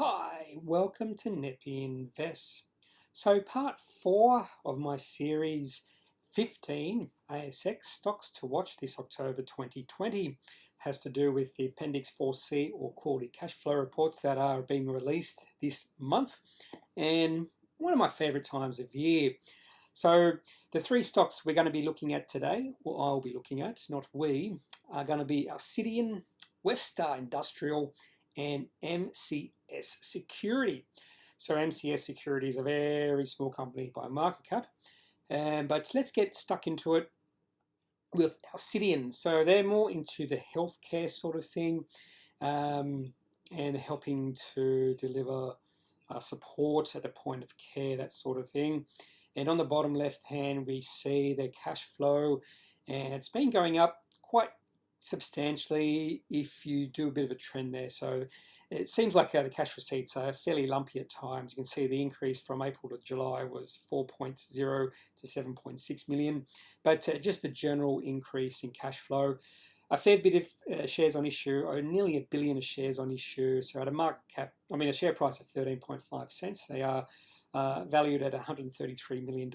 Hi, welcome to Nepi Invest. So, part 4 of my series 15 ASX stocks to watch this October 2020 has to do with the Appendix 4C or quarterly cash flow reports that are being released this month, and one of my favorite times of year. So, the three stocks we're going to be looking at today, or I'll be looking at, not we, are going to be Alcidion, Westar Industrial, and MCS Security. So MCS Security is a very small company by market cap, but let's get stuck into it with Alcidion. So they're more into the healthcare sort of thing, and helping to deliver support at the point of care, that sort of thing. And on the bottom left hand, we see their cash flow, and it's been going up quite substantially if you do a bit of a trend there. So it seems like the cash receipts are fairly lumpy at times. You can see the increase from April to July was 4.0 to 7.6 million, but just the general increase in cash flow. A fair bit of shares on issue, or nearly $1 billion of shares on issue. So at a market cap, a share price of 13.5 cents, they are valued at $133 million.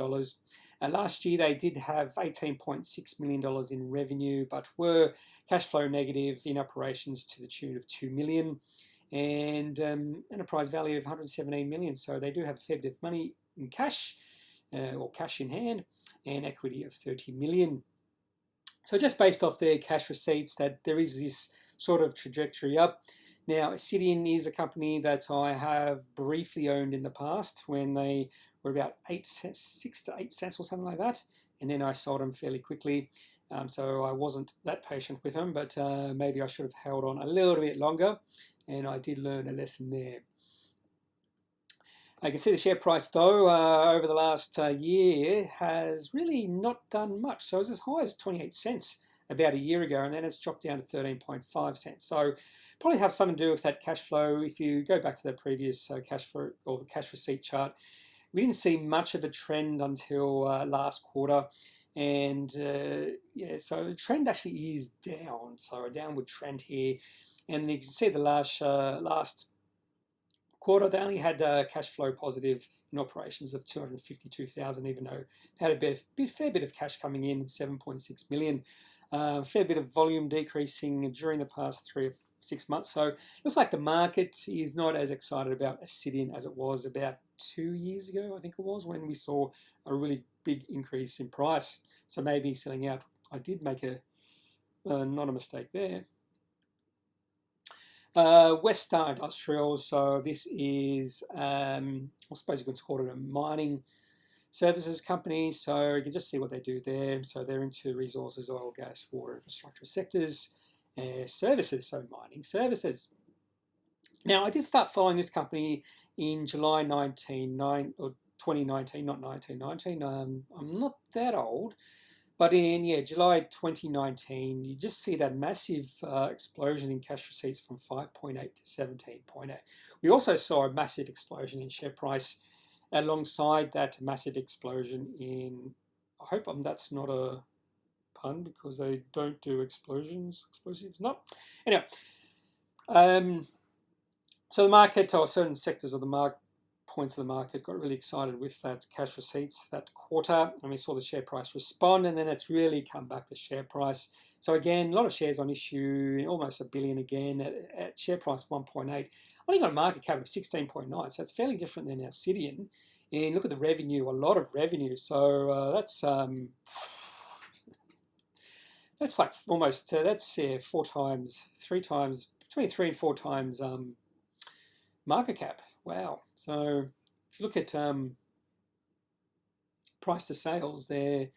Last year they did have $18.6 million in revenue, but were cash flow negative in operations to the tune of $2 million, and enterprise value of $117 million. So they do have a fair bit of money in cash, or cash in hand, and equity of $30 million. So just based off their cash receipts, that there is this sort of trajectory up. Now, Alcidion is a company that I have briefly owned in the past when they were about 8 cents, 6 to 8 cents or something like that, and then I sold them fairly quickly. So I wasn't that patient with them, but maybe I should have held on a little bit longer, and I did learn a lesson there. I can see the share price, though, over the last year has really not done much. So it was as high as 28 cents about a year ago, and then it's dropped down to 13.5 cents. So probably have something to do with that cash flow. If you go back to the previous cash flow or the cash receipt chart, we didn't see much of a trend until last quarter. And so the trend actually is down. So a downward trend here. And you can see the last quarter, they only had cash flow positive in operations of 252,000, even though they had a fair bit of cash coming in, 7.6 million. Fair bit of volume decreasing during the past 3 or 6 months. So it looks like the market is not as excited about Alcidion as it was about 2 years ago, I think it was, when we saw a really big increase in price. So maybe selling out, I did make not a mistake there. Westar Industrial, so this is, I suppose you could call it a mining services company. So you can just see what they do there. So they're into resources, oil, gas, water, infrastructure sectors, services, so mining services. Now, I did start following this company in July 2019, not 1919. I'm not that old. But in July 2019, you just see that massive explosion in cash receipts from 5.8 to 17.8. We also saw a massive explosion in share price alongside that massive explosion in, I hope that's not a pun because they don't do explosives, no. Anyway, so the market, or certain sectors of the market, points of the market, got really excited with that cash receipts that quarter, and we saw the share price respond, and then it's really come back, the share price. So again, a lot of shares on issue, almost $1 billion again, at share price 1.8. Only got a market cap of 16.9, so it's fairly different than Alcidion. And look at the revenue, a lot of revenue. So that's like almost, that's 4 times, 3 times, between 3 and 4 times market cap. Wow. So if you look at price to sales, they're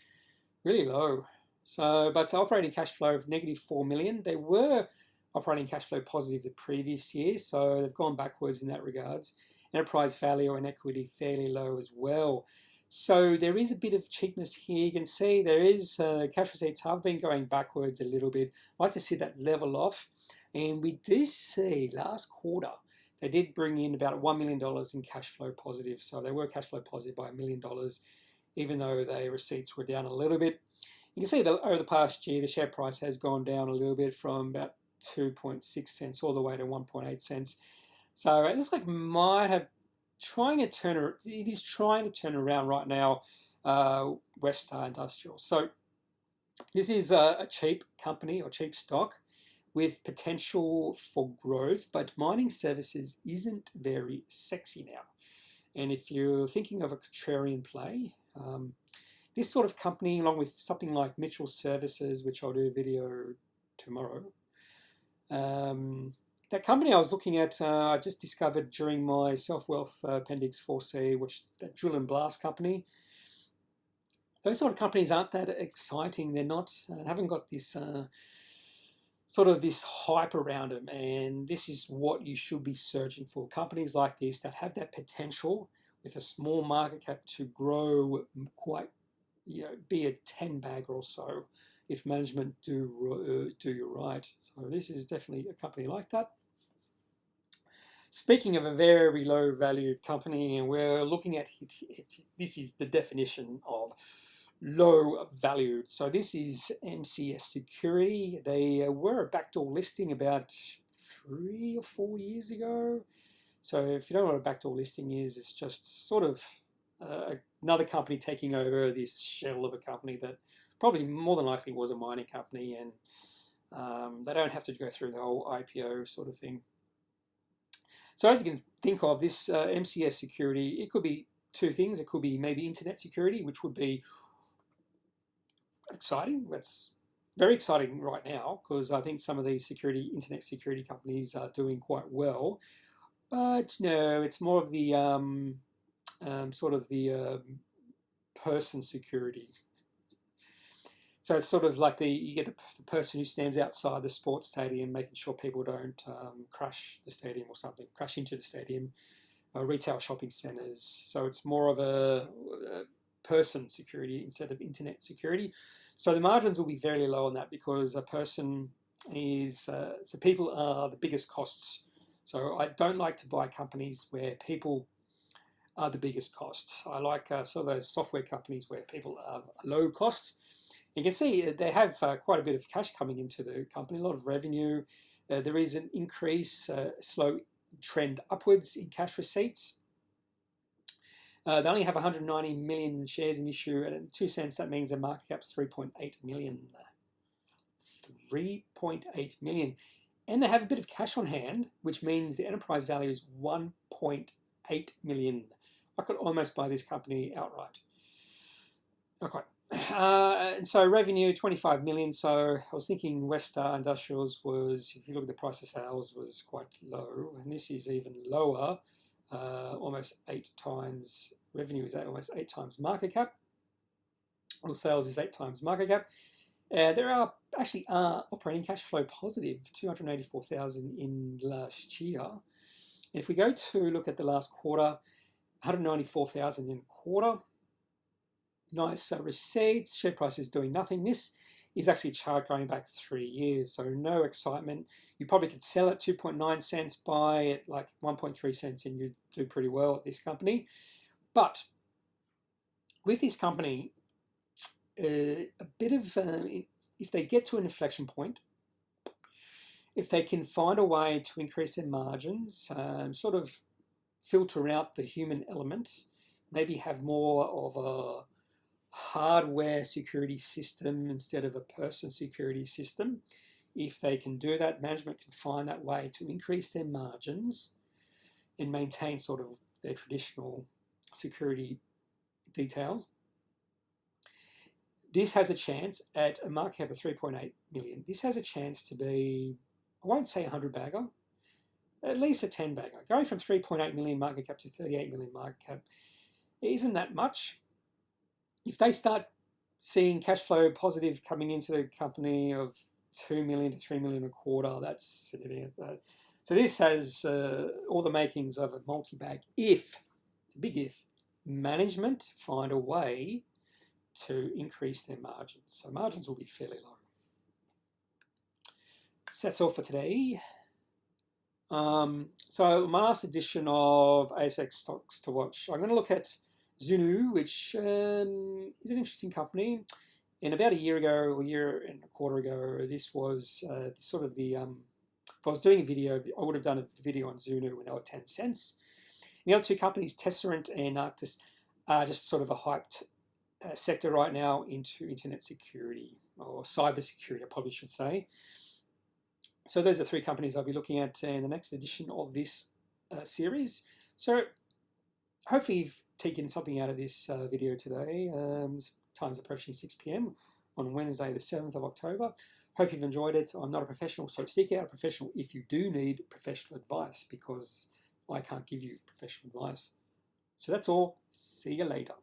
really low. So, but operating cash flow of negative 4 million. They were operating cash flow positive the previous year, so they've gone backwards in that regards. Enterprise value and equity fairly low as well. So there is a bit of cheapness here. You can see there is cash receipts have been going backwards a little bit. I'd like to see that level off. And we do see last quarter, they did bring in about $1 million in cash flow positive. So they were cash flow positive by $1 million, even though their receipts were down a little bit. You can see that over the past year, the share price has gone down a little bit from about 2.6 cents all the way to 1.8 cents. So it looks like might have it is trying to turn around right now, Westar Industrial. So this is a cheap company or cheap stock with potential for growth, but mining services isn't very sexy now. And if you're thinking of a contrarian play, this sort of company, along with something like Mitchell Services, which I'll do a video tomorrow, that company I was looking at, I just discovered during my Self-Wealth Appendix 4C, which is that drill and blast company. Those sort of companies aren't that exciting. They're not, haven't got this sort of this hype around them, and this is what you should be searching for. Companies like this that have that potential with a small market cap to grow quite, be a 10 bagger or so if management do you right. So this is definitely a company like that. Speaking of a very low valued company, and we're looking at it, this is the definition of low valued. So this is MCS Security. They were a backdoor listing about 3 or 4 years ago. So if you don't know what a backdoor listing is, it's just sort of another company taking over this shell of a company that probably more than likely was a mining company, and they don't have to go through the whole IPO sort of thing. So as you can think of, this MCS Security, it could be two things. It could be maybe internet security, which would be exciting. That's very exciting right now because I think some of these internet security companies are doing quite well. But no, it's more of the sort of the person security. So it's sort of like you get the person who stands outside the sports stadium, making sure people don't crash the stadium or something, crash into the stadium, retail shopping centres. So it's more of a person security instead of internet security. So the margins will be very low on that because a person is, so people are the biggest costs. So I don't like to buy companies where people are the biggest costs. I like sort of those software companies where people are low costs. You can see they have quite a bit of cash coming into the company, a lot of revenue. There is an increase, slow trend upwards in cash receipts. They only have 190 million shares in issue, and at 2 cents, that means their market cap's 3.8 million. 3.8 million. And they have a bit of cash on hand, which means the enterprise value is 1.8 million. I could almost buy this company outright. Not quite. And so revenue 25 million. So I was thinking Westar Industrials was, if you look at the price of sales, was quite low, and this is even lower, almost 8 times revenue is almost 8 times market cap, or sales is 8 times market cap. There are actually operating cash flow positive, 284,000 in last year. And if we go to look at the last quarter, 194,000 in a quarter. Nice receipts, share price is doing nothing. This is actually a chart going back 3 years, so no excitement. You probably could sell at 2.9 cents, buy at like 1.3 cents, and you do pretty well at this company. But with this company, a bit of, if they get to an inflection point, if they can find a way to increase their margins, sort of filter out the human element, maybe have more of a hardware security system instead of a person security system. If they can do that, management can find that way to increase their margins and maintain sort of their traditional security details. This has a chance at a market cap of 3.8 million. This has a chance to be, I won't say 100 bagger, at least a 10 bagger. Going from 3.8 million market cap to 38 million market cap isn't that much. If they start seeing cash flow positive coming into the company of 2 million to 3 million a quarter, that's significant. So this has all the makings of a multi-bag if, it's a big if, management find a way to increase their margins. So margins will be fairly low. So that's all for today. So my last edition of ASX Stocks to Watch, I'm going to look at Zunu, which is an interesting company. And about a year ago, or a year and a quarter ago, this was sort of the If I was doing a video, I would have done a video on Zunu when they were 10 cents. The other two companies, Tesserent and Arctis, are just sort of a hyped sector right now into internet security, or cyber security, I probably should say. So those are three companies I'll be looking at in the next edition of this series. So hopefully you've taken something out of this video today. Time's approaching 6 p.m. on Wednesday the 7th of October. Hope you've enjoyed it. I'm not a professional, so seek out a professional if you do need professional advice, because I can't give you professional advice. So that's all. See you later.